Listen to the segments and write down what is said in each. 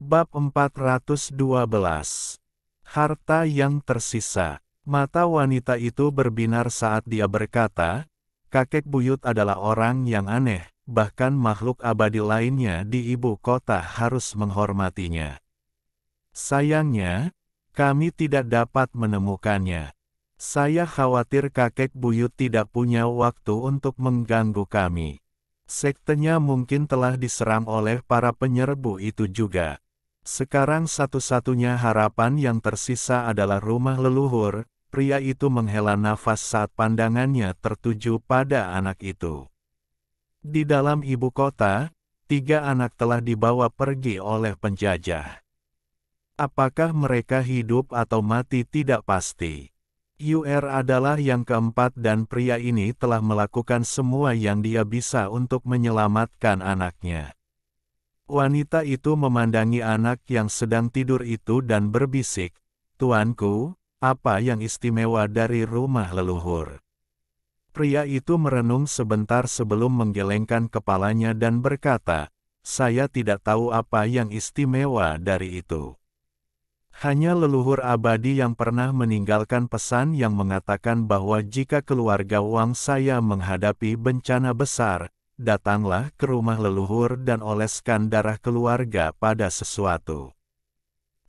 Bab 412. Harta yang tersisa. Mata wanita itu berbinar saat dia berkata, kakek buyut adalah orang yang aneh, bahkan makhluk abadi lainnya di ibu kota harus menghormatinya. Sayangnya, kami tidak dapat menemukannya. Saya khawatir kakek buyut tidak punya waktu untuk mengganggu kami. Sektenya mungkin telah diserang oleh para penyerbu itu juga. Sekarang satu-satunya harapan yang tersisa adalah rumah leluhur. Pria itu menghela nafas saat pandangannya tertuju pada anak itu. Di dalam ibu kota, 3 anak telah dibawa pergi oleh penjajah. Apakah mereka hidup atau mati tidak pasti. UR adalah yang keempat dan pria ini telah melakukan semua yang dia bisa untuk menyelamatkan anaknya. Wanita itu memandangi anak yang sedang tidur itu dan berbisik, "Tuanku, apa yang istimewa dari rumah leluhur?" Pria itu merenung sebentar sebelum menggelengkan kepalanya dan berkata, "Saya tidak tahu apa yang istimewa dari itu. Hanya leluhur abadi yang pernah meninggalkan pesan yang mengatakan bahwa jika keluarga Wang saya menghadapi bencana besar, datanglah ke rumah leluhur dan oleskan darah keluarga pada sesuatu.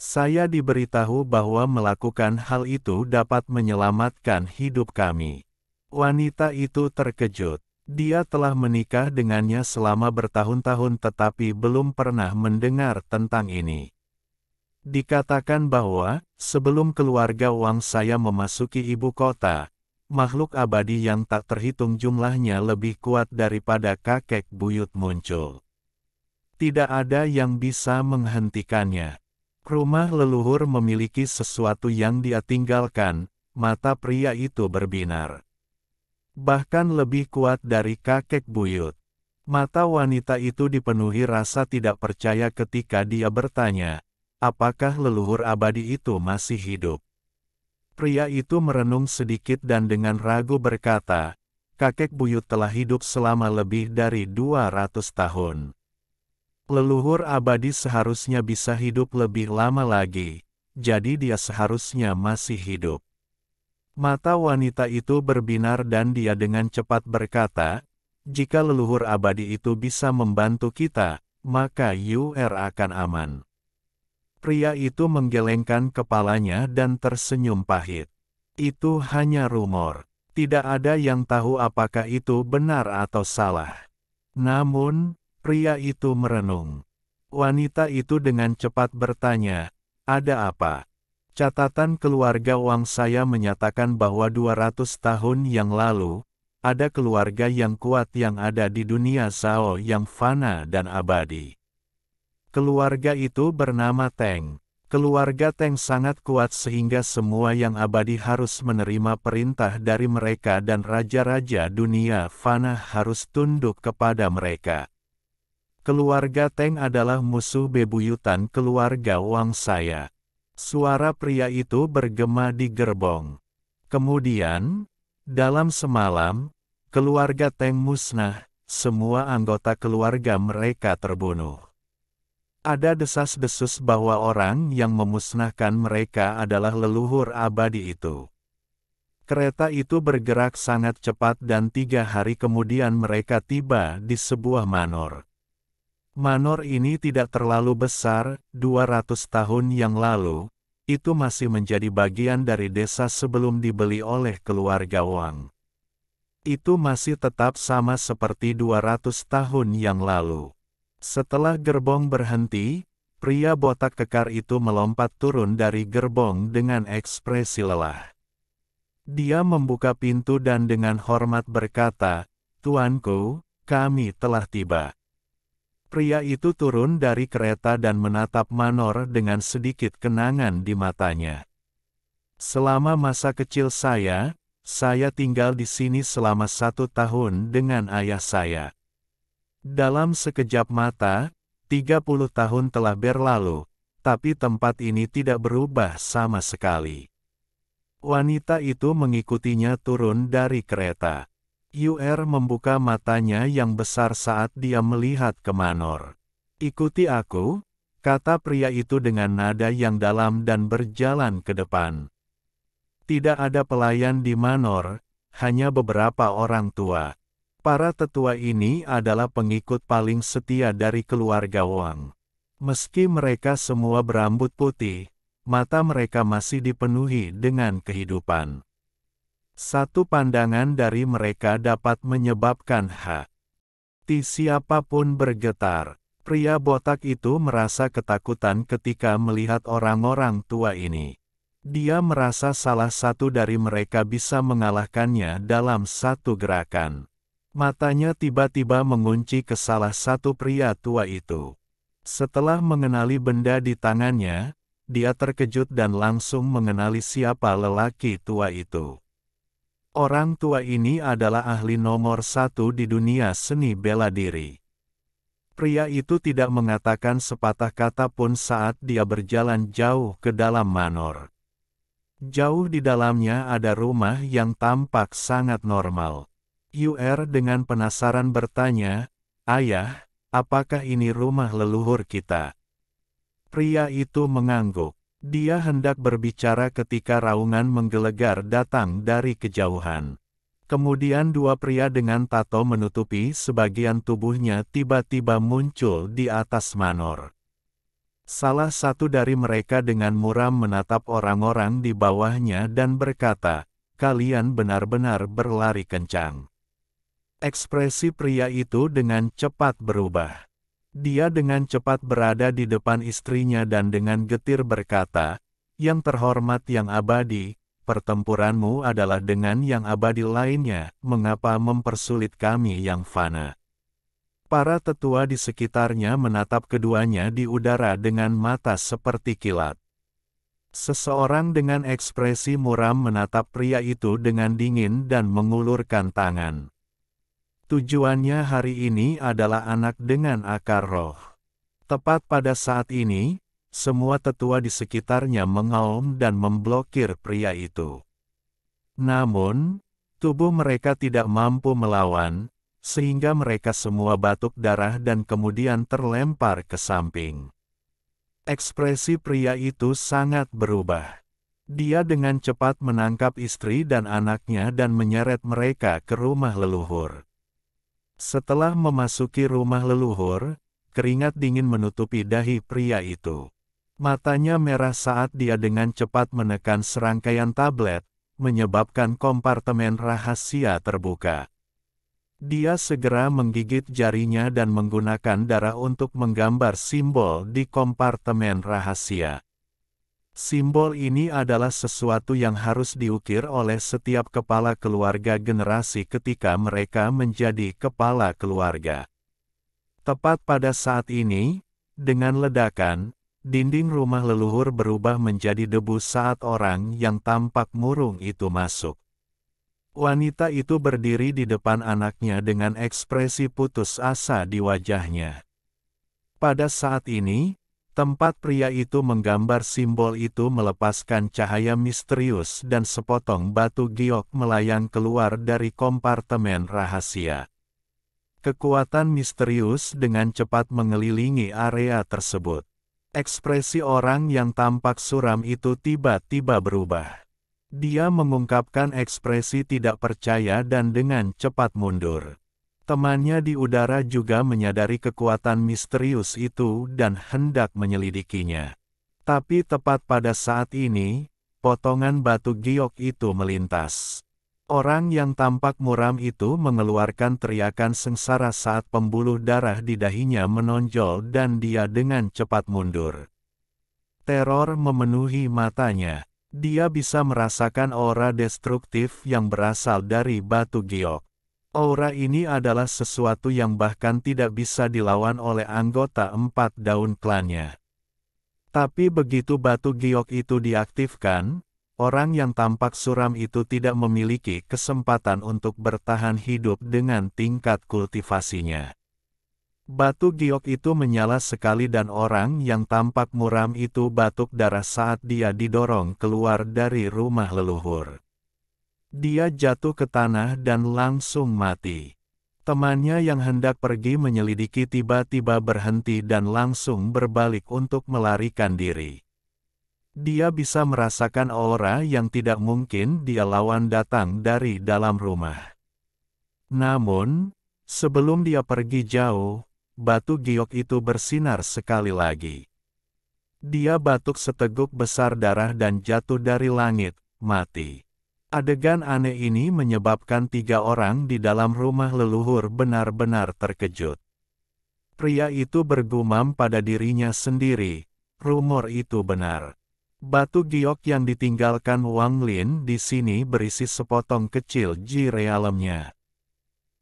Saya diberitahu bahwa melakukan hal itu dapat menyelamatkan hidup kami." Wanita itu terkejut. Dia telah menikah dengannya selama bertahun-tahun tetapi belum pernah mendengar tentang ini. Dikatakan bahwa, sebelum keluarga Wang saya memasuki ibu kota, makhluk abadi yang tak terhitung jumlahnya lebih kuat daripada kakek buyut muncul. Tidak ada yang bisa menghentikannya. Rumah leluhur memiliki sesuatu yang dia tinggalkan, mata pria itu berbinar. Bahkan lebih kuat dari kakek buyut. Mata wanita itu dipenuhi rasa tidak percaya ketika dia bertanya, apakah leluhur abadi itu masih hidup? Pria itu merenung sedikit dan dengan ragu berkata, kakek buyut telah hidup selama lebih dari 200 tahun. Leluhur abadi seharusnya bisa hidup lebih lama lagi, jadi dia seharusnya masih hidup. Mata wanita itu berbinar dan dia dengan cepat berkata, jika leluhur abadi itu bisa membantu kita, maka UR akan aman. Pria itu menggelengkan kepalanya dan tersenyum pahit. Itu hanya rumor. Tidak ada yang tahu apakah itu benar atau salah. Namun, pria itu merenung. Wanita itu dengan cepat bertanya, ada apa? Catatan keluarga Wang saya menyatakan bahwa 200 tahun yang lalu, ada keluarga yang kuat yang ada di dunia Zhao yang fana dan abadi. Keluarga itu bernama Teng. Keluarga Teng sangat kuat sehingga semua yang abadi harus menerima perintah dari mereka dan raja-raja dunia fana harus tunduk kepada mereka. Keluarga Teng adalah musuh bebuyutan keluarga Wang saya. Suara pria itu bergema di gerbong. Kemudian, dalam semalam, keluarga Teng musnah, semua anggota keluarga mereka terbunuh. Ada desas-desus bahwa orang yang memusnahkan mereka adalah leluhur abadi itu. Kereta itu bergerak sangat cepat dan 3 hari kemudian mereka tiba di sebuah manor. Manor ini tidak terlalu besar, 200 tahun yang lalu, itu masih menjadi bagian dari desa sebelum dibeli oleh keluarga Wang. Itu masih tetap sama seperti 200 tahun yang lalu. Setelah gerbong berhenti, pria botak kekar itu melompat turun dari gerbong dengan ekspresi lelah. Dia membuka pintu dan dengan hormat berkata, "Tuanku, kami telah tiba." Pria itu turun dari kereta dan menatap manor dengan sedikit kenangan di matanya. "Selama masa kecil saya tinggal di sini selama 1 tahun dengan ayah saya." Dalam sekejap mata, 30 tahun telah berlalu, tapi tempat ini tidak berubah sama sekali. Wanita itu mengikutinya turun dari kereta. UR membuka matanya yang besar saat dia melihat ke manor. "Ikuti aku," kata pria itu dengan nada yang dalam dan berjalan ke depan. Tidak ada pelayan di manor, hanya beberapa orang tua. Para tetua ini adalah pengikut paling setia dari keluarga Wang. Meski mereka semua berambut putih, mata mereka masih dipenuhi dengan kehidupan. Satu pandangan dari mereka dapat menyebabkan hati siapapun bergetar. Pria botak itu merasa ketakutan ketika melihat orang-orang tua ini. Dia merasa salah satu dari mereka bisa mengalahkannya dalam satu gerakan. Matanya tiba-tiba mengunci ke salah satu pria tua itu. Setelah mengenali benda di tangannya, dia terkejut dan langsung mengenali siapa lelaki tua itu. Orang tua ini adalah ahli nomor 1 di dunia seni bela diri. Pria itu tidak mengatakan sepatah kata pun saat dia berjalan jauh ke dalam manor. Jauh di dalamnya ada rumah yang tampak sangat normal. Yuer dengan penasaran bertanya, "Ayah, apakah ini rumah leluhur kita?" Pria itu mengangguk. Dia hendak berbicara ketika raungan menggelegar datang dari kejauhan. Kemudian dua pria dengan tato menutupi sebagian tubuhnya tiba-tiba muncul di atas manor. Salah satu dari mereka dengan muram menatap orang-orang di bawahnya dan berkata, "Kalian benar-benar berlari kencang." Ekspresi pria itu dengan cepat berubah. Dia dengan cepat berada di depan istrinya dan dengan getir berkata, "Yang terhormat yang abadi, pertempuranmu adalah dengan yang abadi lainnya, mengapa mempersulit kami yang fana?" Para tetua di sekitarnya menatap keduanya di udara dengan mata seperti kilat. Seseorang dengan ekspresi muram menatap pria itu dengan dingin dan mengulurkan tangan. Tujuannya hari ini adalah anak dengan akar roh. Tepat pada saat ini, semua tetua di sekitarnya mengaum dan memblokir pria itu. Namun, tubuh mereka tidak mampu melawan, sehingga mereka semua batuk darah dan kemudian terlempar ke samping. Ekspresi pria itu sangat berubah. Dia dengan cepat menangkap istri dan anaknya dan menyeret mereka ke rumah leluhur. Setelah memasuki rumah leluhur, keringat dingin menutupi dahi pria itu. Matanya merah saat dia dengan cepat menekan serangkaian tablet, menyebabkan kompartemen rahasia terbuka. Dia segera menggigit jarinya dan menggunakan darah untuk menggambar simbol di kompartemen rahasia. Simbol ini adalah sesuatu yang harus diukir oleh setiap kepala keluarga generasi ketika mereka menjadi kepala keluarga. Tepat pada saat ini, dengan ledakan, dinding rumah leluhur berubah menjadi debu saat orang yang tampak murung itu masuk. Wanita itu berdiri di depan anaknya dengan ekspresi putus asa di wajahnya. Pada saat ini, tempat pria itu menggambar simbol itu melepaskan cahaya misterius dan sepotong batu giok melayang keluar dari kompartemen rahasia. Kekuatan misterius dengan cepat mengelilingi area tersebut. Ekspresi orang yang tampak suram itu tiba-tiba berubah. Dia mengungkapkan ekspresi tidak percaya dan dengan cepat mundur. Temannya di udara juga menyadari kekuatan misterius itu dan hendak menyelidikinya. Tapi tepat pada saat ini, potongan batu giok itu melintas. Orang yang tampak muram itu mengeluarkan teriakan sengsara saat pembuluh darah di dahinya menonjol dan dia dengan cepat mundur. Teror memenuhi matanya. Dia bisa merasakan aura destruktif yang berasal dari batu giok. Aura ini adalah sesuatu yang bahkan tidak bisa dilawan oleh anggota 4 daun klannya. Tapi begitu batu giok itu diaktifkan, orang yang tampak suram itu tidak memiliki kesempatan untuk bertahan hidup dengan tingkat kultivasinya. Batu giok itu menyala sekali dan orang yang tampak muram itu batuk darah saat dia didorong keluar dari rumah leluhur. Dia jatuh ke tanah dan langsung mati. Temannya yang hendak pergi menyelidiki tiba-tiba berhenti dan langsung berbalik untuk melarikan diri. Dia bisa merasakan aura yang tidak mungkin dia lawan datang dari dalam rumah. Namun, sebelum dia pergi jauh, batu giok itu bersinar sekali lagi. Dia batuk seteguk besar darah dan jatuh dari langit, mati. Adegan aneh ini menyebabkan 3 orang di dalam rumah leluhur benar-benar terkejut. Pria itu bergumam pada dirinya sendiri, rumor itu benar. Batu giok yang ditinggalkan Wang Lin di sini berisi sepotong kecil ji realemnya.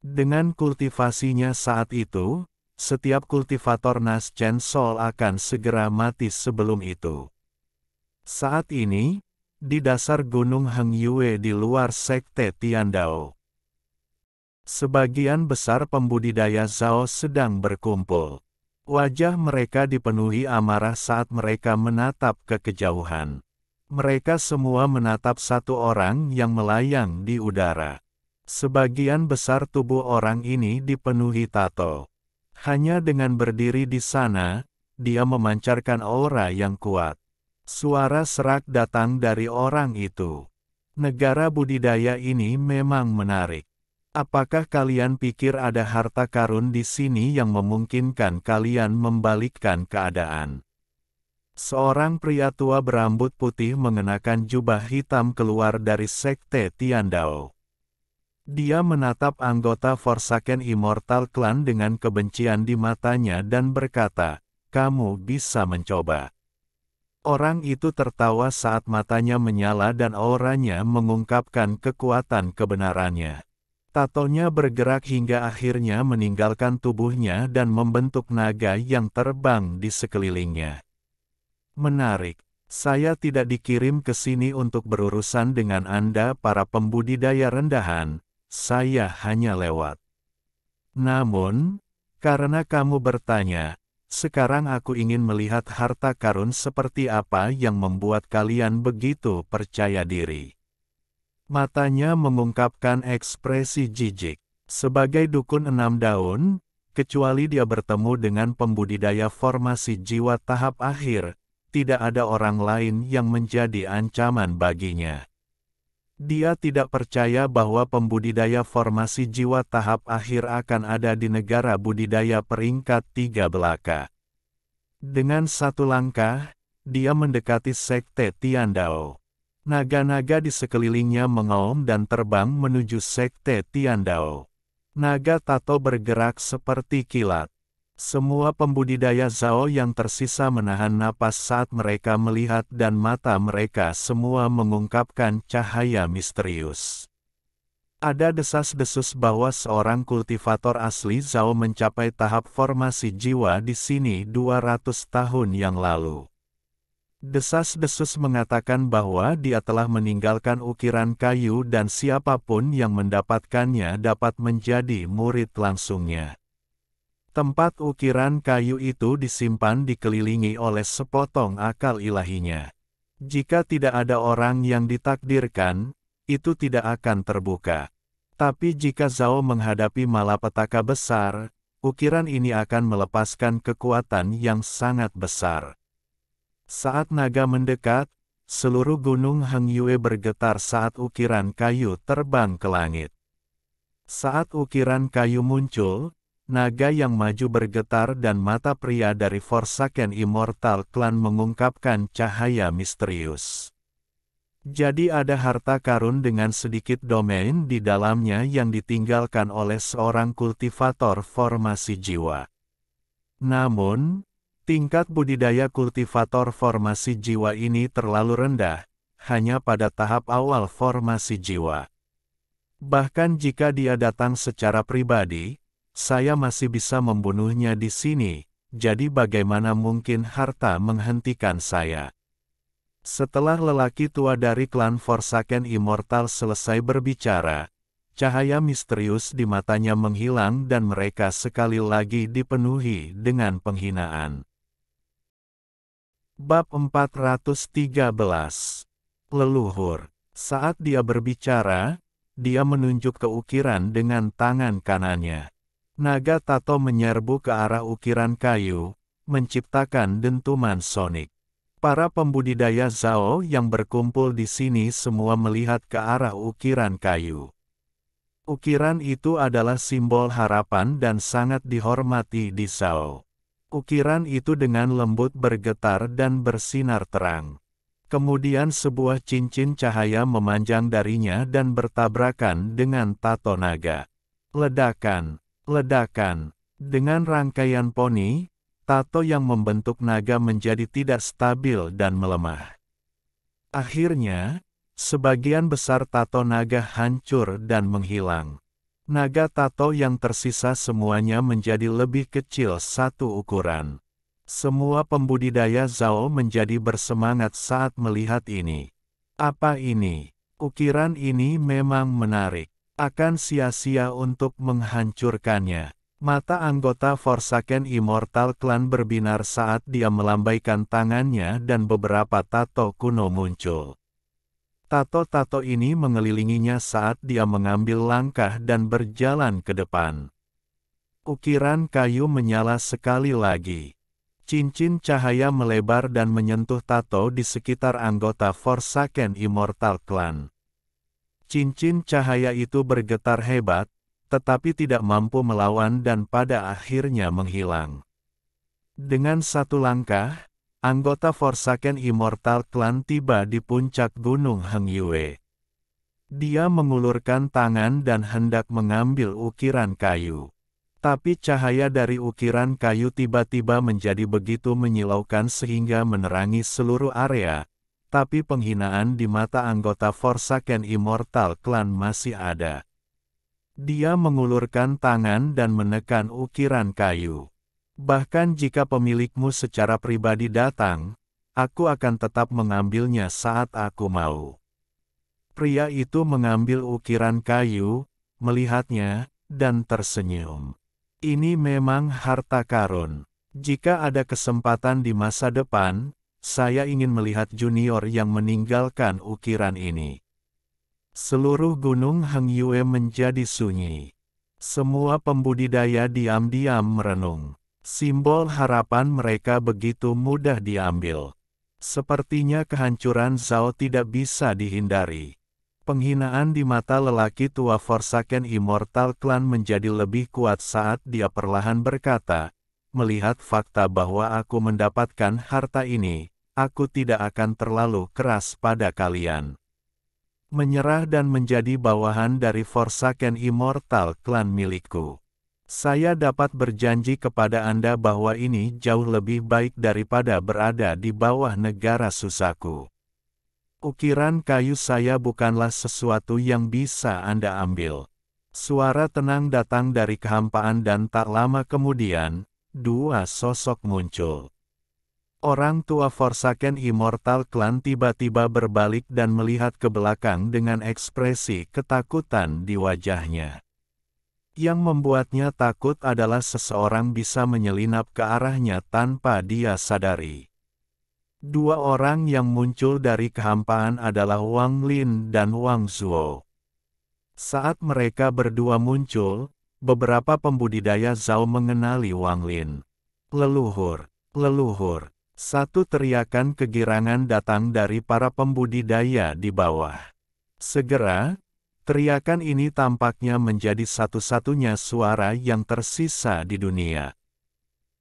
Dengan kultivasinya saat itu, setiap kultivator Nas Chen Sol akan segera mati sebelum itu. Saat ini, di dasar Gunung Heng Yue di luar Sekte Tiandao, sebagian besar pembudidaya Zhao sedang berkumpul. Wajah mereka dipenuhi amarah saat mereka menatap ke kejauhan. Mereka semua menatap satu orang yang melayang di udara. Sebagian besar tubuh orang ini dipenuhi tato. Hanya dengan berdiri di sana, dia memancarkan aura yang kuat. Suara serak datang dari orang itu. Negara budidaya ini memang menarik. Apakah kalian pikir ada harta karun di sini yang memungkinkan kalian membalikkan keadaan? Seorang pria tua berambut putih mengenakan jubah hitam keluar dari Sekte Tiandao. Dia menatap anggota Forsaken Immortal Clan dengan kebencian di matanya dan berkata, "Kamu bisa mencoba." Orang itu tertawa saat matanya menyala dan auranya mengungkapkan kekuatan kebenarannya. Tatonya bergerak hingga akhirnya meninggalkan tubuhnya dan membentuk naga yang terbang di sekelilingnya. Menarik. Saya tidak dikirim ke sini untuk berurusan dengan Anda para pembudidaya rendahan, saya hanya lewat. Namun, karena kamu bertanya, sekarang aku ingin melihat harta karun seperti apa yang membuat kalian begitu percaya diri. Matanya mengungkapkan ekspresi jijik. Sebagai dukun 6 daun, kecuali dia bertemu dengan pembudidaya formasi jiwa tahap akhir, tidak ada orang lain yang menjadi ancaman baginya. Dia tidak percaya bahwa pembudidaya formasi jiwa tahap akhir akan ada di negara budidaya peringkat 3 belaka. Dengan satu langkah, dia mendekati Sekte Tiandao. Naga-naga di sekelilingnya mengaum dan terbang menuju Sekte Tiandao. Naga tato bergerak seperti kilat. Semua pembudidaya Zhao yang tersisa menahan napas saat mereka melihat dan mata mereka semua mengungkapkan cahaya misterius. Ada desas-desus bahwa seorang kultivator asli Zhao mencapai tahap formasi jiwa di sini 200 tahun yang lalu. Desas-desus mengatakan bahwa dia telah meninggalkan ukiran kayu dan siapapun yang mendapatkannya dapat menjadi murid langsungnya. Tempat ukiran kayu itu disimpan dikelilingi oleh sepotong akal ilahinya. Jika tidak ada orang yang ditakdirkan, itu tidak akan terbuka. Tapi jika Zhao menghadapi malapetaka besar, ukiran ini akan melepaskan kekuatan yang sangat besar. Saat naga mendekat, seluruh gunung Heng Yue bergetar saat ukiran kayu terbang ke langit. Saat ukiran kayu muncul, naga yang maju bergetar dan mata pria dari Forsaken Immortal Clan mengungkapkan cahaya misterius. Jadi ada harta karun dengan sedikit domain di dalamnya yang ditinggalkan oleh seorang kultivator formasi jiwa. Namun, tingkat budidaya kultivator formasi jiwa ini terlalu rendah, hanya pada tahap awal formasi jiwa. Bahkan jika dia datang secara pribadi, saya masih bisa membunuhnya di sini, jadi bagaimana mungkin harta menghentikan saya? Setelah lelaki tua dari klan Forsaken Immortal selesai berbicara, cahaya misterius di matanya menghilang dan mereka sekali lagi dipenuhi dengan penghinaan. Bab 413. Leluhur. Saat dia berbicara, dia menunjuk ke ukiran dengan tangan kanannya. Naga tato menyerbu ke arah ukiran kayu, menciptakan dentuman sonik. Para pembudidaya Zhao yang berkumpul di sini semua melihat ke arah ukiran kayu. Ukiran itu adalah simbol harapan dan sangat dihormati di Zhao. Ukiran itu dengan lembut bergetar dan bersinar terang. Kemudian sebuah cincin cahaya memanjang darinya dan bertabrakan dengan tato naga. Ledakan, ledakan. Dengan rangkaian poni, tato yang membentuk naga menjadi tidak stabil dan melemah. Akhirnya, sebagian besar tato naga hancur dan menghilang. Naga tato yang tersisa semuanya menjadi lebih kecil satu ukuran. Semua pembudidaya Zhao menjadi bersemangat saat melihat ini. Apa ini? Ukiran ini memang menarik. Akan sia-sia untuk menghancurkannya. Mata anggota Forsaken Immortal Clan berbinar saat dia melambaikan tangannya dan beberapa tato kuno muncul. Tato-tato ini mengelilinginya saat dia mengambil langkah dan berjalan ke depan. Ukiran kayu menyala sekali lagi. Cincin cahaya melebar dan menyentuh tato di sekitar anggota Forsaken Immortal Clan. Cincin cahaya itu bergetar hebat, tetapi tidak mampu melawan dan pada akhirnya menghilang. Dengan satu langkah, anggota Forsaken Immortal Clan tiba di puncak Gunung Hengyue. Dia mengulurkan tangan dan hendak mengambil ukiran kayu. Tapi cahaya dari ukiran kayu tiba-tiba menjadi begitu menyilaukan sehingga menerangi seluruh area. Tapi penghinaan di mata anggota Forsaken Immortal Clan masih ada. Dia mengulurkan tangan dan menekan ukiran kayu. Bahkan jika pemilikmu secara pribadi datang, aku akan tetap mengambilnya saat aku mau. Pria itu mengambil ukiran kayu, melihatnya, dan tersenyum. Ini memang harta karun. Jika ada kesempatan di masa depan, saya ingin melihat junior yang meninggalkan ukiran ini. Seluruh gunung Hengyue menjadi sunyi. Semua pembudidaya diam-diam merenung. Simbol harapan mereka begitu mudah diambil. Sepertinya kehancuran Zhao tidak bisa dihindari. Penghinaan di mata lelaki tua Forsaken Immortal Clan menjadi lebih kuat saat dia perlahan berkata, melihat fakta bahwa aku mendapatkan harta ini, aku tidak akan terlalu keras pada kalian. Menyerah dan menjadi bawahan dari Forsaken Immortal Clan milikku. Saya dapat berjanji kepada Anda bahwa ini jauh lebih baik daripada berada di bawah negara susahku. Ukiran kayu saya bukanlah sesuatu yang bisa Anda ambil. Suara tenang datang dari kehampaan dan tak lama kemudian, dua sosok muncul. Orang tua Forsaken Immortal Clan tiba-tiba berbalik dan melihat ke belakang dengan ekspresi ketakutan di wajahnya. Yang membuatnya takut adalah seseorang bisa menyelinap ke arahnya tanpa dia sadari. Dua orang yang muncul dari kehampaan adalah Wang Lin dan Wang Zuo. Saat mereka berdua muncul, beberapa pembudidaya Zhao mengenali Wang Lin. Leluhur, leluhur. Satu teriakan kegirangan datang dari para pembudidaya di bawah. Segera, teriakan ini tampaknya menjadi satu-satunya suara yang tersisa di dunia.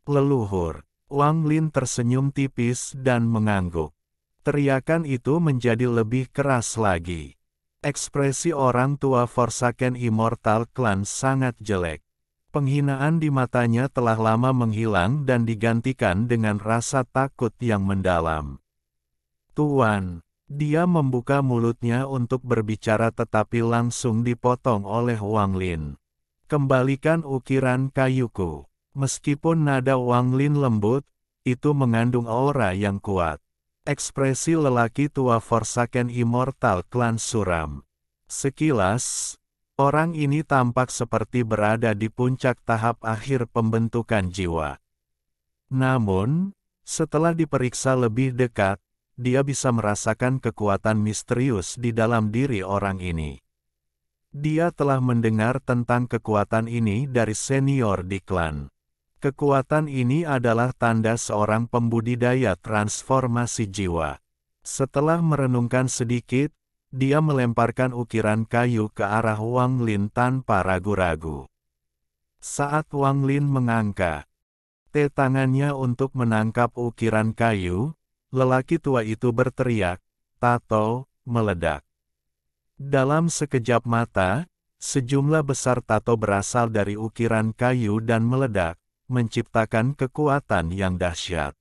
Leluhur, Wang Lin tersenyum tipis dan mengangguk. Teriakan itu menjadi lebih keras lagi. Ekspresi orang tua Forsaken Immortal Clan sangat jelek. Penghinaan di matanya telah lama menghilang dan digantikan dengan rasa takut yang mendalam. Tuan. Dia membuka mulutnya untuk berbicara tetapi langsung dipotong oleh Wang Lin. Kembalikan ukiran kayuku. Meskipun nada Wang Lin lembut, itu mengandung aura yang kuat. Ekspresi lelaki tua Forsaken Immortal Clan suram. Sekilas, orang ini tampak seperti berada di puncak tahap akhir pembentukan jiwa. Namun, setelah diperiksa lebih dekat, dia bisa merasakan kekuatan misterius di dalam diri orang ini. Dia telah mendengar tentang kekuatan ini dari senior di klan. Kekuatan ini adalah tanda seorang pembudidaya transformasi jiwa. Setelah merenungkan sedikit, dia melemparkan ukiran kayu ke arah Wang Lin tanpa ragu-ragu. Saat Wang Lin mengangkat tangannya untuk menangkap ukiran kayu, lelaki tua itu berteriak, "Tato!" meledak. Dalam sekejap mata, sejumlah besar tato berasal dari ukiran kayu dan meledak, menciptakan kekuatan yang dahsyat.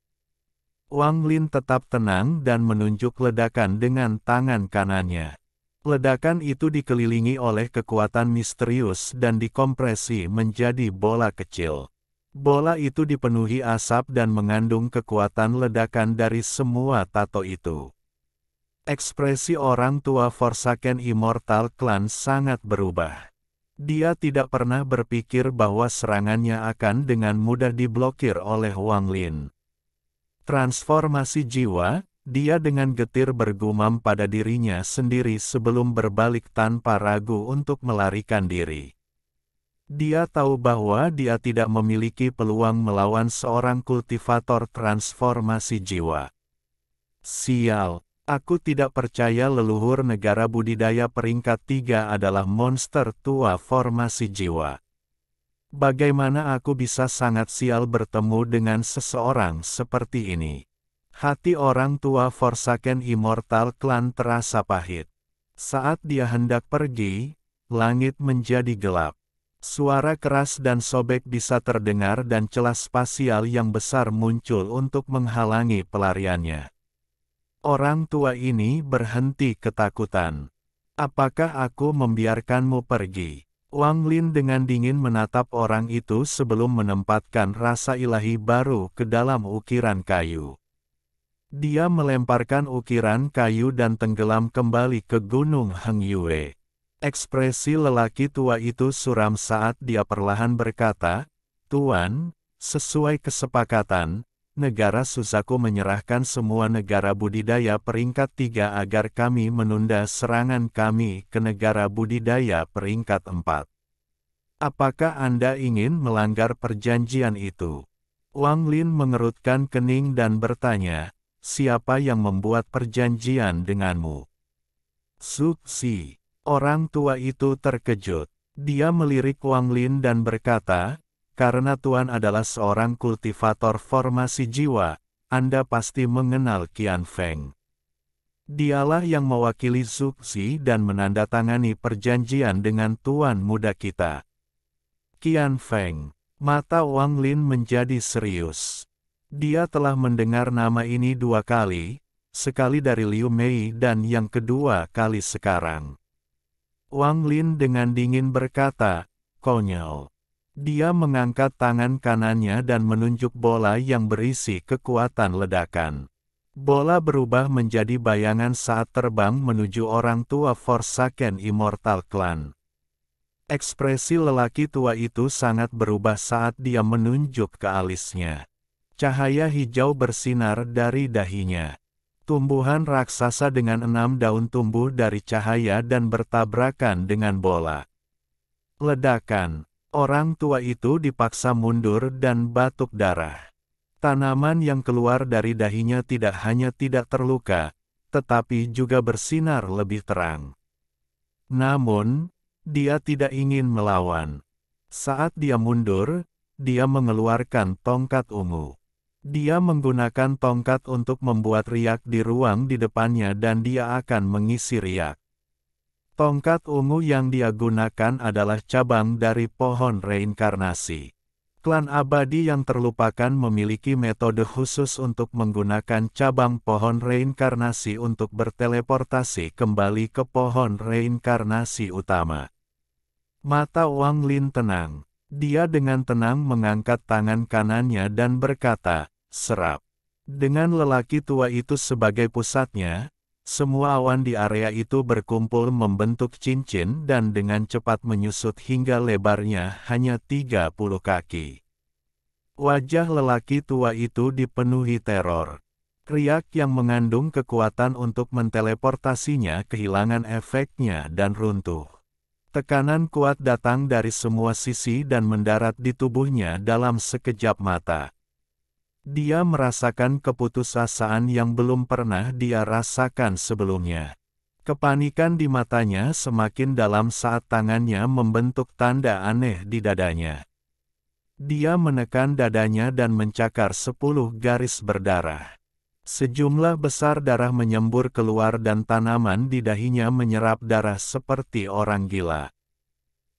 Wang Lin tetap tenang dan menunjuk ledakan dengan tangan kanannya. Ledakan itu dikelilingi oleh kekuatan misterius dan dikompresi menjadi bola kecil. Bola itu dipenuhi asap dan mengandung kekuatan ledakan dari semua tato itu. Ekspresi orang tua Forsaken Immortal Clan sangat berubah. Dia tidak pernah berpikir bahwa serangannya akan dengan mudah diblokir oleh Wang Lin. Transformasi jiwa, dia dengan getir bergumam pada dirinya sendiri sebelum berbalik tanpa ragu untuk melarikan diri. Dia tahu bahwa dia tidak memiliki peluang melawan seorang kultivator transformasi jiwa. Sial. Aku tidak percaya leluhur negara budidaya peringkat 3 adalah monster tua formasi jiwa. Bagaimana aku bisa sangat sial bertemu dengan seseorang seperti ini? Hati orang tua Forsaken Immortal Clan terasa pahit. Saat dia hendak pergi, langit menjadi gelap. Suara keras dan sobek bisa terdengar dan celah spasial yang besar muncul untuk menghalangi pelariannya. Orang tua ini berhenti ketakutan. Apakah aku membiarkanmu pergi? Wang Lin dengan dingin menatap orang itu sebelum menempatkan rasa ilahi baru ke dalam ukiran kayu. Dia melemparkan ukiran kayu dan tenggelam kembali ke Gunung Heng Yue. Ekspresi lelaki tua itu suram saat dia perlahan berkata, "Tuan, sesuai kesepakatan, negara Suzaku menyerahkan semua negara budidaya peringkat 3 agar kami menunda serangan kami ke negara budidaya peringkat 4. Apakah Anda ingin melanggar perjanjian itu?" Wang Lin mengerutkan kening dan bertanya, "Siapa yang membuat perjanjian denganmu?" Suksi. Orang tua itu terkejut. Dia melirik Wang Lin dan berkata, "Karena Tuan adalah seorang kultivator formasi jiwa, Anda pasti mengenal Qian Feng. Dialah yang mewakili Zuxi dan menandatangani perjanjian dengan Tuan muda kita." Qian Feng. Mata Wang Lin menjadi serius. Dia telah mendengar nama ini 2 kali, sekali dari Liu Mei dan yang kedua kali sekarang. Wang Lin dengan dingin berkata, "Konyol." Dia mengangkat tangan kanannya dan menunjuk bola yang berisi kekuatan ledakan. Bola berubah menjadi bayangan saat terbang menuju orang tua Forsaken Immortal Clan. Ekspresi lelaki tua itu sangat berubah saat dia menunjuk ke alisnya. Cahaya hijau bersinar dari dahinya. Tumbuhan raksasa dengan 6 daun tumbuh dari cahaya dan bertabrakan dengan bola. Ledakan. Orang tua itu dipaksa mundur dan batuk darah. Tanaman yang keluar dari dahinya tidak hanya tidak terluka, tetapi juga bersinar lebih terang. Namun, dia tidak ingin melawan. Saat dia mundur, dia mengeluarkan tongkat ungu. Dia menggunakan tongkat untuk membuat riak di ruang di depannya dan dia akan mengisi riak. Tongkat ungu yang dia gunakan adalah cabang dari pohon reinkarnasi. Klan abadi yang terlupakan memiliki metode khusus untuk menggunakan cabang pohon reinkarnasi untuk berteleportasi kembali ke pohon reinkarnasi utama. Mata Wang Lin tenang. Dia dengan tenang mengangkat tangan kanannya dan berkata, "Serap." Dengan lelaki tua itu sebagai pusatnya, semua awan di area itu berkumpul membentuk cincin dan dengan cepat menyusut hingga lebarnya hanya 30 kaki. Wajah lelaki tua itu dipenuhi teror. Riak yang mengandung kekuatan untuk menteleportasinya kehilangan efeknya dan runtuh. Tekanan kuat datang dari semua sisi dan mendarat di tubuhnya dalam sekejap mata. Dia merasakan keputusasaan yang belum pernah dia rasakan sebelumnya. Kepanikan di matanya semakin dalam saat tangannya membentuk tanda aneh di dadanya. Dia menekan dadanya dan mencakar 10 garis berdarah. Sejumlah besar darah menyembur keluar dan tanaman di dahinya menyerap darah seperti orang gila.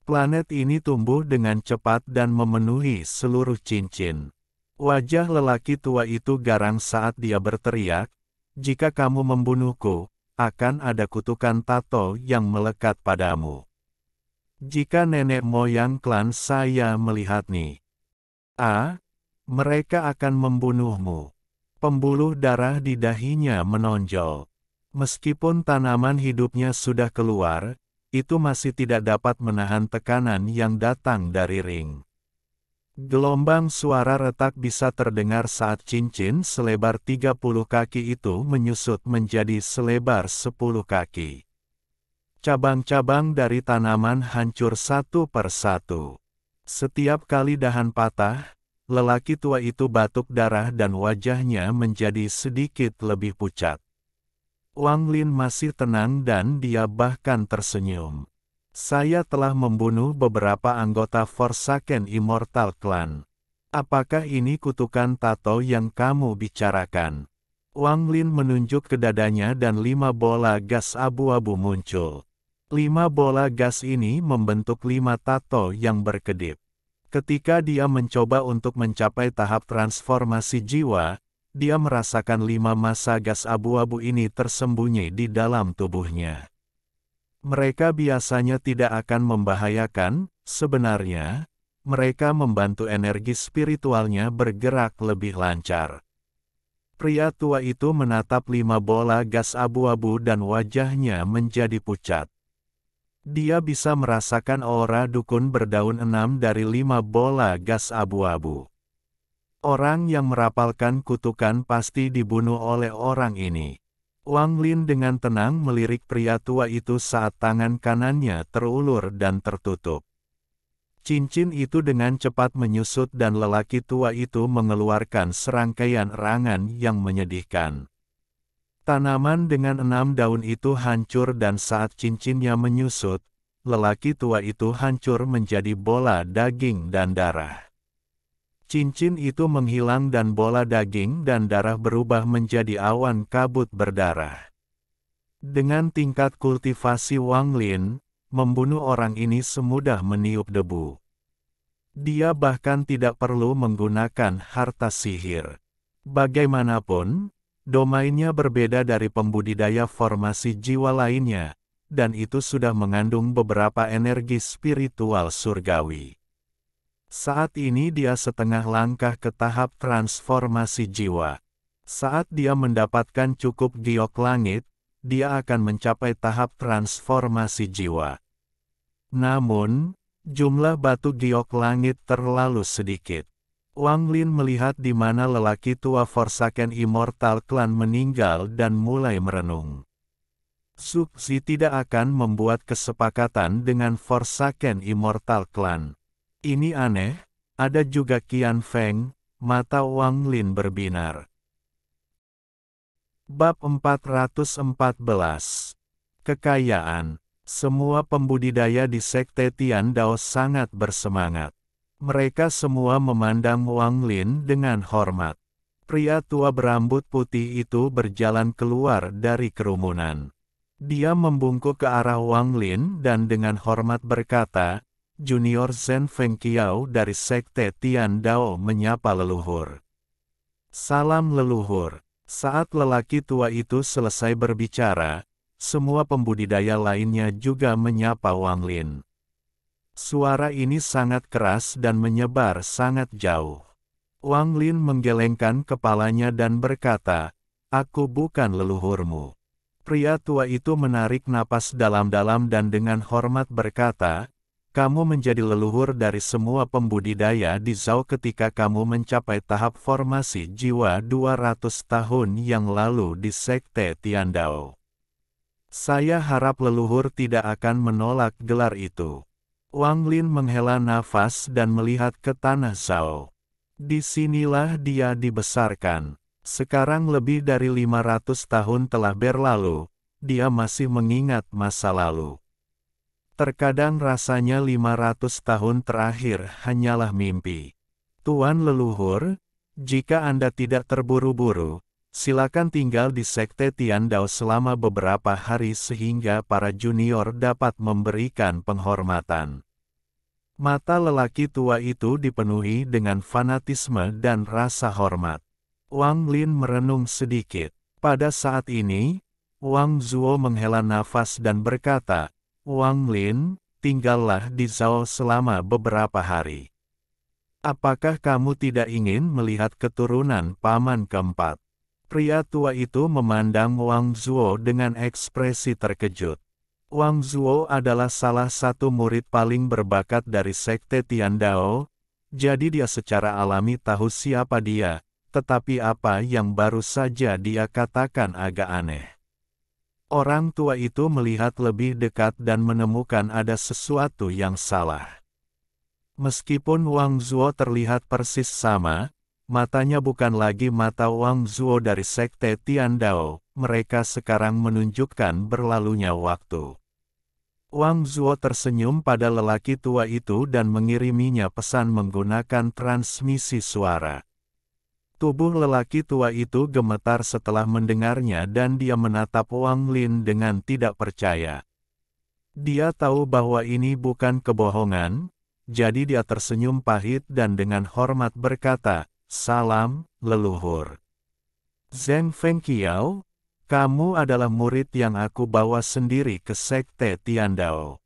Planet ini tumbuh dengan cepat dan memenuhi seluruh cincin. Wajah lelaki tua itu garang saat dia berteriak, "Jika kamu membunuhku, akan ada kutukan tato yang melekat padamu. Jika nenek moyang klan saya melihat nih, mereka akan membunuhmu." Pembuluh darah di dahinya menonjol. Meskipun tanaman hidupnya sudah keluar, itu masih tidak dapat menahan tekanan yang datang dari ring. Gelombang suara retak bisa terdengar saat cincin selebar 30 kaki itu menyusut menjadi selebar 10 kaki. Cabang-cabang dari tanaman hancur satu per satu. Setiap kali dahan patah, lelaki tua itu batuk darah dan wajahnya menjadi sedikit lebih pucat. Wang Lin masih tenang dan dia bahkan tersenyum. "Saya telah membunuh beberapa anggota Forsaken Immortal Clan. Apakah ini kutukan tato yang kamu bicarakan?" Wang Lin menunjuk ke dadanya dan 5 bola gas abu-abu muncul. 5 bola gas ini membentuk 5 tato yang berkedip. Ketika dia mencoba untuk mencapai tahap transformasi jiwa, dia merasakan 5 massa gas abu-abu ini tersembunyi di dalam tubuhnya. Mereka biasanya tidak akan membahayakan, sebenarnya, mereka membantu energi spiritualnya bergerak lebih lancar. Pria tua itu menatap 5 bola gas abu-abu dan wajahnya menjadi pucat. Dia bisa merasakan aura dukun berdaun 6 dari 5 bola gas abu-abu. Orang yang merapalkan kutukan pasti dibunuh oleh orang ini. Wang Lin dengan tenang melirik pria tua itu saat tangan kanannya terulur dan tertutup. Cincin itu dengan cepat menyusut dan lelaki tua itu mengeluarkan serangkaian erangan yang menyedihkan. Tanaman dengan 6 daun itu hancur dan saat cincinnya menyusut, lelaki tua itu hancur menjadi bola daging dan darah. Cincin itu menghilang dan bola daging dan darah berubah menjadi awan kabut berdarah. Dengan tingkat kultivasi Wang Lin, membunuh orang ini semudah meniup debu. Dia bahkan tidak perlu menggunakan harta sihir. Bagaimanapun, domainnya berbeda dari pembudidaya formasi jiwa lainnya, dan itu sudah mengandung beberapa energi spiritual surgawi. Saat ini dia setengah langkah ke tahap transformasi jiwa. Saat dia mendapatkan cukup giok langit, dia akan mencapai tahap transformasi jiwa. Namun, jumlah batu giok langit terlalu sedikit. Wang Lin melihat di mana lelaki tua Forsaken Immortal Clan meninggal dan mulai merenung. Suksi tidak akan membuat kesepakatan dengan Forsaken Immortal Clan. Ini aneh, ada juga Qian Feng, mata Wang Lin berbinar. Bab 414. Kekayaan. Semua pembudidaya di Sekte Tian Dao sangat bersemangat. Mereka semua memandang Wang Lin dengan hormat. Pria tua berambut putih itu berjalan keluar dari kerumunan. Dia membungkuk ke arah Wang Lin dan dengan hormat berkata, "Junior Zhen Fengqiao dari Sekte Tian Dao menyapa leluhur." "Salam leluhur." Saat lelaki tua itu selesai berbicara, semua pembudidaya lainnya juga menyapa Wang Lin. Suara ini sangat keras dan menyebar sangat jauh. Wang Lin menggelengkan kepalanya dan berkata, "Aku bukan leluhurmu." Pria tua itu menarik napas dalam-dalam dan dengan hormat berkata, "Kamu menjadi leluhur dari semua pembudidaya di Zhao ketika kamu mencapai tahap formasi jiwa 200 tahun yang lalu di Sekte Tian Dao." Saya harap leluhur tidak akan menolak gelar itu. Wang Lin menghela nafas dan melihat ke tanah Zhao. Disinilah dia dibesarkan. Sekarang lebih dari 500 tahun telah berlalu, dia masih mengingat masa lalu. Terkadang rasanya 500 tahun terakhir hanyalah mimpi. Tuan leluhur, jika Anda tidak terburu-buru, silakan tinggal di Sekte Tiandao selama beberapa hari sehingga para junior dapat memberikan penghormatan. Mata lelaki tua itu dipenuhi dengan fanatisme dan rasa hormat. Wang Lin merenung sedikit. Pada saat ini, Wang Zuo menghela nafas dan berkata, Wang Lin, tinggallah di Zhao selama beberapa hari. Apakah kamu tidak ingin melihat keturunan paman keempat? Pria tua itu memandang Wang Zuo dengan ekspresi terkejut. Wang Zuo adalah salah satu murid paling berbakat dari Sekte Tiandao, jadi dia secara alami tahu siapa dia, tetapi apa yang baru saja dia katakan agak aneh. Orang tua itu melihat lebih dekat dan menemukan ada sesuatu yang salah. Meskipun Wang Zuo terlihat persis sama, matanya bukan lagi mata Wang Zuo dari Sekte Tiandao, mereka sekarang menunjukkan berlalunya waktu. Wang Zuo tersenyum pada lelaki tua itu dan mengiriminya pesan menggunakan transmisi suara. Tubuh lelaki tua itu gemetar setelah mendengarnya dan dia menatap Wang Lin dengan tidak percaya. Dia tahu bahwa ini bukan kebohongan, jadi dia tersenyum pahit dan dengan hormat berkata, "Salam, leluhur." Zheng Fengqiao, kamu adalah murid yang aku bawa sendiri ke Sekte Tiandao.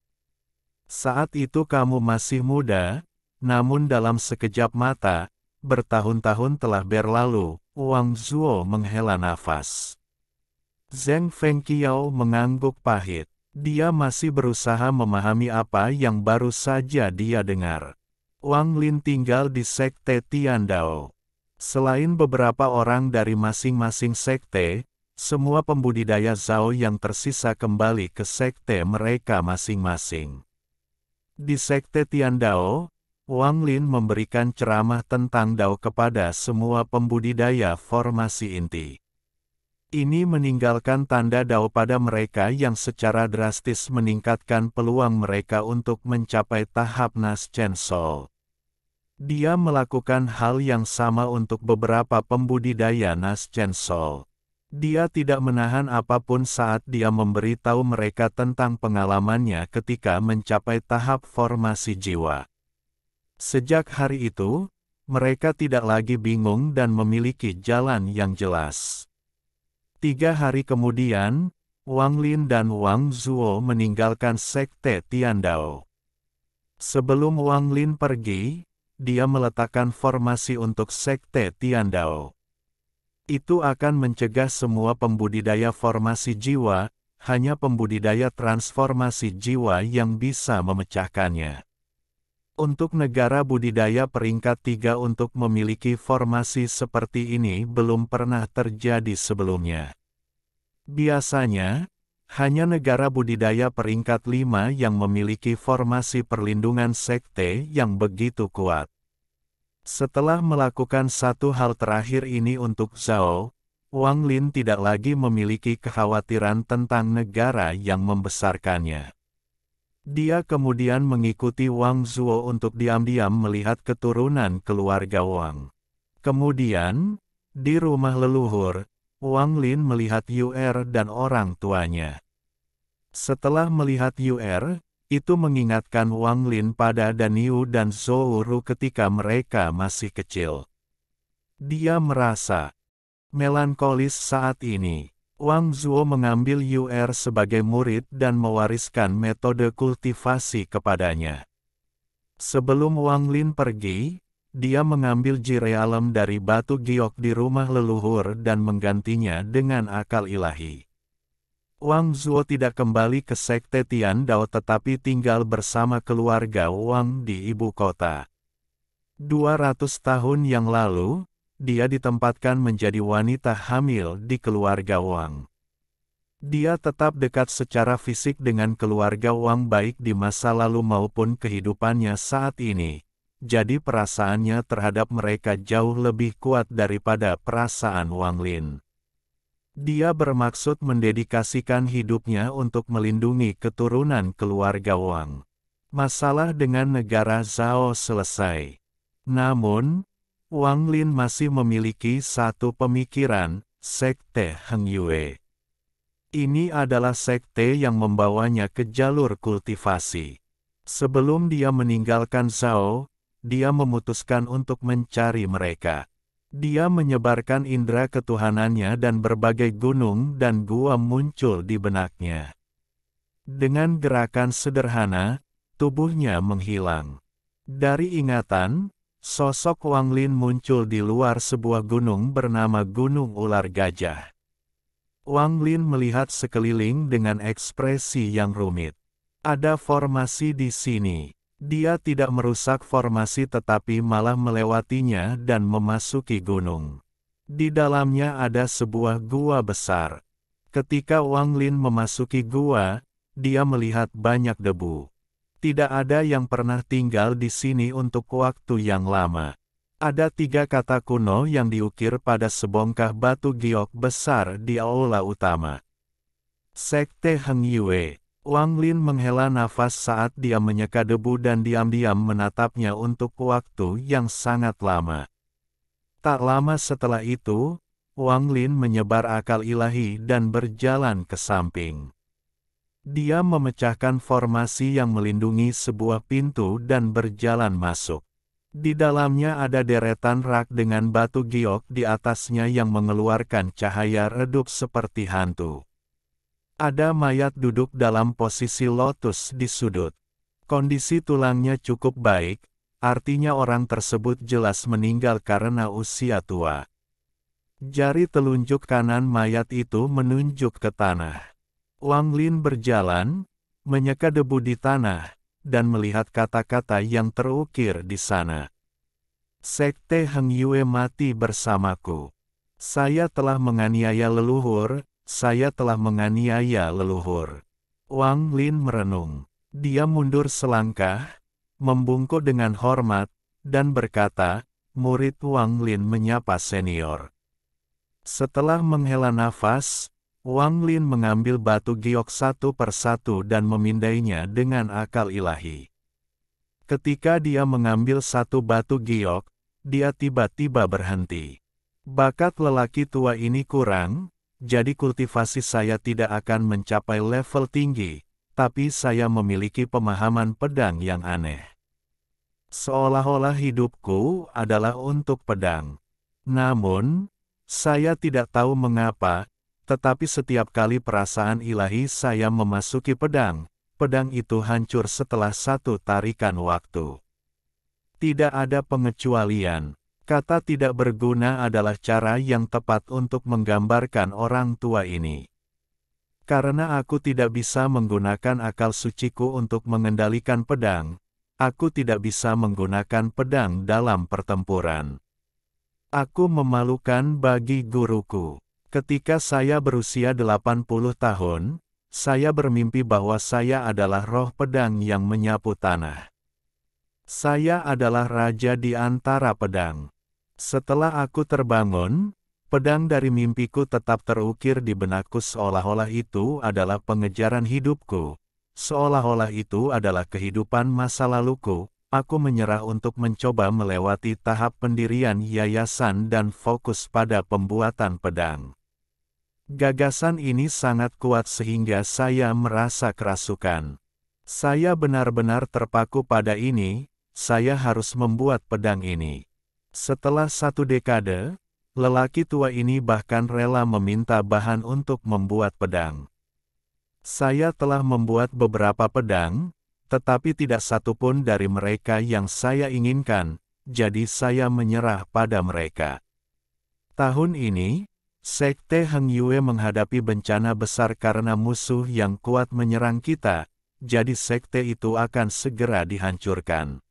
Saat itu kamu masih muda, namun dalam sekejap mata, bertahun-tahun telah berlalu, Wang Zuo menghela nafas. Zheng Fengqiao mengangguk pahit. Dia masih berusaha memahami apa yang baru saja dia dengar. Wang Lin tinggal di Sekte Tiandao. Selain beberapa orang dari masing-masing sekte, semua pembudidaya Zhao yang tersisa kembali ke sekte mereka masing-masing. Di Sekte Tiandao, Wang Lin memberikan ceramah tentang Dao kepada semua pembudidaya formasi inti. Ini meninggalkan tanda Dao pada mereka yang secara drastis meningkatkan peluang mereka untuk mencapai tahap Nas Chen Sol. Dia melakukan hal yang sama untuk beberapa pembudidaya Nas Chen Sol. Dia tidak menahan apapun saat dia memberitahu mereka tentang pengalamannya ketika mencapai tahap formasi jiwa. Sejak hari itu, mereka tidak lagi bingung dan memiliki jalan yang jelas. 3 hari kemudian, Wang Lin dan Wang Zuo meninggalkan Sekte Tiandao. Sebelum Wang Lin pergi, dia meletakkan formasi untuk Sekte Tiandao. Itu akan mencegah semua pembudidaya formasi jiwa, hanya pembudidaya transformasi jiwa yang bisa memecahkannya. Untuk negara budidaya peringkat 3 untuk memiliki formasi seperti ini belum pernah terjadi sebelumnya. Biasanya, hanya negara budidaya peringkat 5 yang memiliki formasi perlindungan sekte yang begitu kuat. Setelah melakukan satu hal terakhir ini untuk Zhao, Wang Lin tidak lagi memiliki kekhawatiran tentang negara yang membesarkannya. Dia kemudian mengikuti Wang Zuo untuk diam-diam melihat keturunan keluarga Wang. Kemudian, di rumah leluhur, Wang Lin melihat Yu'er dan orang tuanya. Setelah melihat Yu'er, itu mengingatkan Wang Lin pada Daniu dan Zhou ketika mereka masih kecil. Dia merasa melankolis saat ini. Wang Zuo mengambil Yu'er sebagai murid dan mewariskan metode kultivasi kepadanya. Sebelum Wang Lin pergi, dia mengambil jirealem dari batu giok di rumah leluhur dan menggantinya dengan akal ilahi. Wang Zuo tidak kembali ke Sekte Tiandao tetapi tinggal bersama keluarga Wang di ibu kota. 200 tahun yang lalu, dia ditempatkan menjadi wanita hamil di keluarga Wang. Dia tetap dekat secara fisik dengan keluarga Wang baik di masa lalu maupun kehidupannya saat ini. Jadi perasaannya terhadap mereka jauh lebih kuat daripada perasaan Wang Lin. Dia bermaksud mendedikasikan hidupnya untuk melindungi keturunan keluarga Wang. Masalah dengan negara Zhao selesai. Namun, Wang Lin masih memiliki satu pemikiran, Sekte Heng Yue. Ini adalah sekte yang membawanya ke jalur kultivasi. Sebelum dia meninggalkan Zhao, dia memutuskan untuk mencari mereka. Dia menyebarkan indera ketuhanannya dan berbagai gunung dan gua muncul di benaknya. Dengan gerakan sederhana, tubuhnya menghilang. Dari ingatan, sosok Wang Lin muncul di luar sebuah gunung bernama Gunung Ular Gajah. Wang Lin melihat sekeliling dengan ekspresi yang rumit. Ada formasi di sini. Dia tidak merusak formasi tetapi malah melewatinya dan memasuki gunung. Di dalamnya ada sebuah gua besar. Ketika Wang Lin memasuki gua, dia melihat banyak debu. Tidak ada yang pernah tinggal di sini untuk waktu yang lama. Ada 3 kata kuno yang diukir pada sebongkah batu giok besar di aula utama. Sekte Heng Yue. Wang Lin menghela nafas saat dia menyeka debu dan diam-diam menatapnya untuk waktu yang sangat lama. Tak lama setelah itu, Wang Lin menyebar akal ilahi dan berjalan ke samping. Dia memecahkan formasi yang melindungi sebuah pintu dan berjalan masuk. Di dalamnya ada deretan rak dengan batu giok di atasnya yang mengeluarkan cahaya redup seperti hantu. Ada mayat duduk dalam posisi lotus di sudut. Kondisi tulangnya cukup baik, artinya orang tersebut jelas meninggal karena usia tua. Jari telunjuk kanan mayat itu menunjuk ke tanah. Wang Lin berjalan, menyeka debu di tanah, dan melihat kata-kata yang terukir di sana. Sekte Heng Yue mati bersamaku. Saya telah menganiaya leluhur, saya telah menganiaya leluhur. Wang Lin merenung. Dia mundur selangkah, membungkuk dengan hormat, dan berkata, murid Wang Lin menyapa senior. Setelah menghela nafas, Wang Lin mengambil batu giok satu persatu dan memindainya dengan akal ilahi. Ketika dia mengambil satu batu giok, dia tiba-tiba berhenti. Bakat lelaki tua ini kurang, jadi kultivasi saya tidak akan mencapai level tinggi, tapi saya memiliki pemahaman pedang yang aneh. Seolah-olah hidupku adalah untuk pedang. Namun, saya tidak tahu mengapa, tetapi setiap kali perasaan ilahi saya memasuki pedang, pedang itu hancur setelah satu tarikan waktu. Tidak ada pengecualian. Kata tidak berguna adalah cara yang tepat untuk menggambarkan orang tua ini. Karena aku tidak bisa menggunakan akal suciku untuk mengendalikan pedang, aku tidak bisa menggunakan pedang dalam pertempuran. Aku memalukan bagi guruku. Ketika saya berusia 80 tahun, saya bermimpi bahwa saya adalah roh pedang yang menyapu tanah. Saya adalah raja di antara pedang. Setelah aku terbangun, pedang dari mimpiku tetap terukir di benakku seolah-olah itu adalah pengejaran hidupku. Seolah-olah itu adalah kehidupan masa laluku, aku menyerah untuk mencoba melewati tahap pendirian yayasan dan fokus pada pembuatan pedang. Gagasan ini sangat kuat sehingga saya merasa kerasukan. Saya benar-benar terpaku pada ini, saya harus membuat pedang ini. Setelah 1 dekade, lelaki tua ini bahkan rela meminta bahan untuk membuat pedang. Saya telah membuat beberapa pedang, tetapi tidak satu pun dari mereka yang saya inginkan, jadi saya menyerah pada mereka. Tahun ini, Sekte Heng Yue menghadapi bencana besar karena musuh yang kuat menyerang kita, jadi sekte itu akan segera dihancurkan.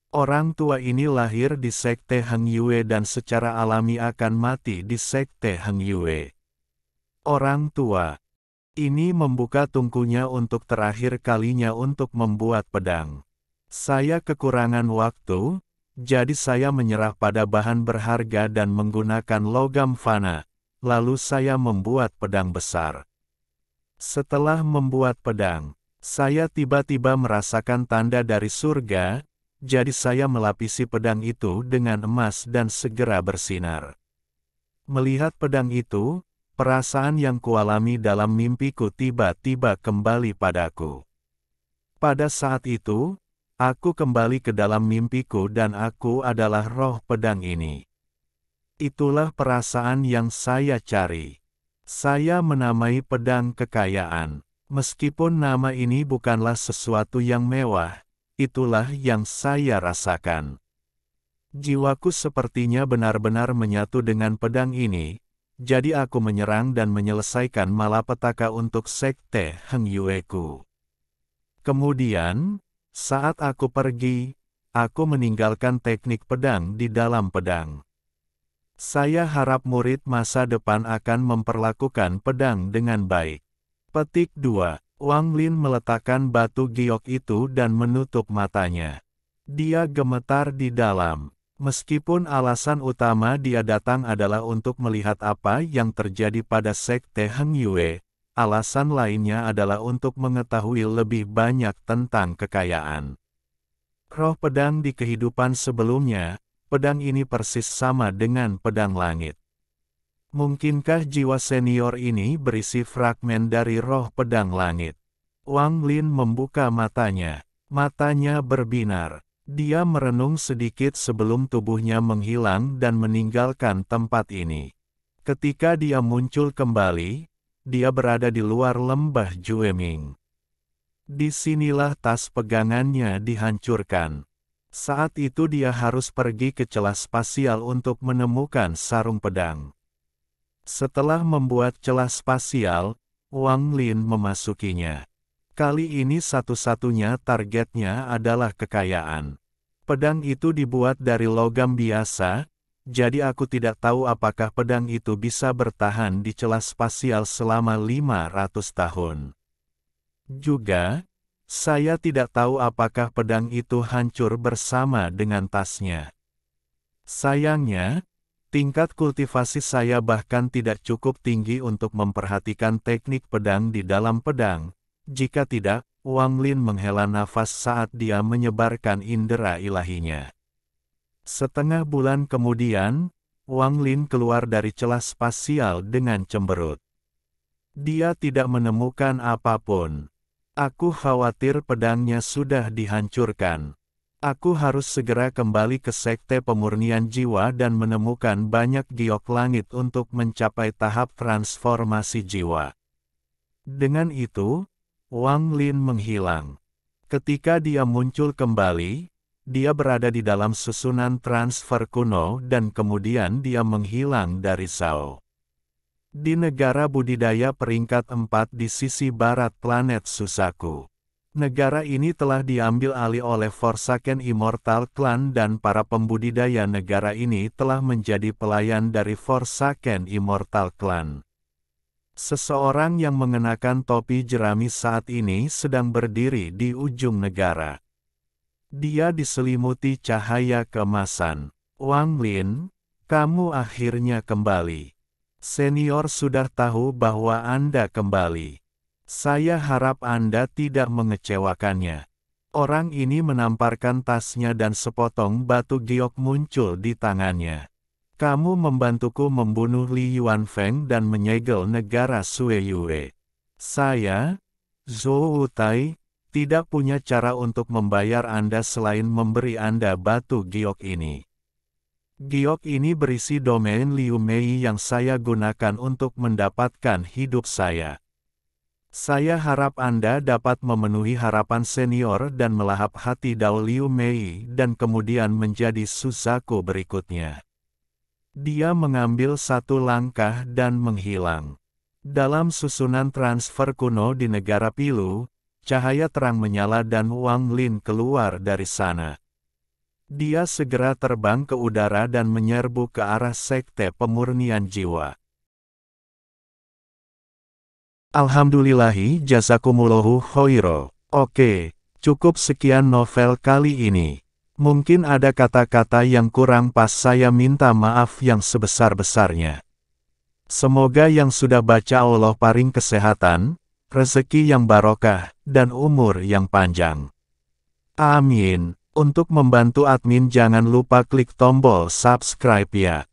Orang tua ini lahir di Sekte Heng Yue dan secara alami akan mati di Sekte Heng Yue. Orang tua Ini membuka tungkunya untuk terakhir kalinya untuk membuat pedang. Saya kekurangan waktu, jadi saya menyerah pada bahan berharga dan menggunakan logam fana. Lalu saya membuat pedang besar. Setelah membuat pedang, saya tiba-tiba merasakan tanda dari surga, jadi saya melapisi pedang itu dengan emas dan segera bersinar. Melihat pedang itu, perasaan yang kualami dalam mimpiku tiba-tiba kembali padaku. Pada saat itu, aku kembali ke dalam mimpiku dan aku adalah roh pedang ini. Itulah perasaan yang saya cari. Saya menamai pedang kekayaan. Meskipun nama ini bukanlah sesuatu yang mewah, itulah yang saya rasakan. Jiwaku sepertinya benar-benar menyatu dengan pedang ini, jadi aku menyerang dan menyelesaikan malapetaka untuk sekte Heng Yueku. Kemudian, saat aku pergi, aku meninggalkan teknik pedang di dalam pedang. Saya harap murid masa depan akan memperlakukan pedang dengan baik. Petik 2. Wang Lin meletakkan batu giok itu dan menutup matanya. Dia gemetar di dalam. Meskipun alasan utama dia datang adalah untuk melihat apa yang terjadi pada sekte Heng Yue, alasan lainnya adalah untuk mengetahui lebih banyak tentang kekayaan. Roh pedang di kehidupan sebelumnya, pedang ini persis sama dengan pedang langit. Mungkinkah jiwa senior ini berisi fragmen dari roh pedang langit? Wang Lin membuka matanya. Matanya berbinar. Dia merenung sedikit sebelum tubuhnya menghilang dan meninggalkan tempat ini. Ketika dia muncul kembali, dia berada di luar lembah Jueming. Disinilah tas pegangannya dihancurkan. Saat itu dia harus pergi ke celah spasial untuk menemukan sarung pedang. Setelah membuat celah spasial, Wang Lin memasukinya. Kali ini satu-satunya targetnya adalah kekayaan. Pedang itu dibuat dari logam biasa, jadi aku tidak tahu apakah pedang itu bisa bertahan di celah spasial selama 500 tahun. Juga, saya tidak tahu apakah pedang itu hancur bersama dengan tasnya. Sayangnya, tingkat kultivasi saya bahkan tidak cukup tinggi untuk memperhatikan teknik pedang di dalam pedang. Jika tidak, Wang Lin menghela nafas saat dia menyebarkan indera ilahinya. Setengah bulan kemudian, Wang Lin keluar dari celah spasial dengan cemberut. Dia tidak menemukan apapun. Aku khawatir pedangnya sudah dihancurkan. Aku harus segera kembali ke sekte pemurnian jiwa dan menemukan banyak giok langit untuk mencapai tahap transformasi jiwa. Dengan itu, Wang Lin menghilang. Ketika dia muncul kembali, dia berada di dalam susunan transfer kuno dan kemudian dia menghilang dari Zhao. Di negara budidaya peringkat 4 di sisi barat planet Susaku. Negara ini telah diambil alih oleh Forsaken Immortal Clan dan para pembudidaya negara ini telah menjadi pelayan dari Forsaken Immortal Clan. Seseorang yang mengenakan topi jerami saat ini sedang berdiri di ujung negara. Dia diselimuti cahaya keemasan. Wang Lin, kamu akhirnya kembali. Senior sudah tahu bahwa Anda kembali. Saya harap Anda tidak mengecewakannya. Orang ini menamparkan tasnya dan sepotong batu giok muncul di tangannya. Kamu membantuku membunuh Li Yuanfeng dan menyegel negara Sueyue. Saya, Zhou Wutai, tidak punya cara untuk membayar Anda selain memberi Anda batu giok ini. Giok ini berisi domain Liu Mei yang saya gunakan untuk mendapatkan hidup saya. Saya harap Anda dapat memenuhi harapan senior dan melahap hati Dao Liu Mei dan kemudian menjadi Suzaku berikutnya. Dia mengambil satu langkah dan menghilang. Dalam susunan transfer kuno di negara Pilu, cahaya terang menyala dan Wang Lin keluar dari sana. Dia segera terbang ke udara dan menyerbu ke arah sekte pemurnian jiwa. Alhamdulillahi jazakumullahu khoiro. Oke, cukup sekian novel kali ini. Mungkin ada kata-kata yang kurang pas, saya minta maaf yang sebesar-besarnya. Semoga yang sudah baca Allah paring kesehatan, rezeki yang barokah, dan umur yang panjang. Amin. Untuk membantu admin jangan lupa klik tombol subscribe ya.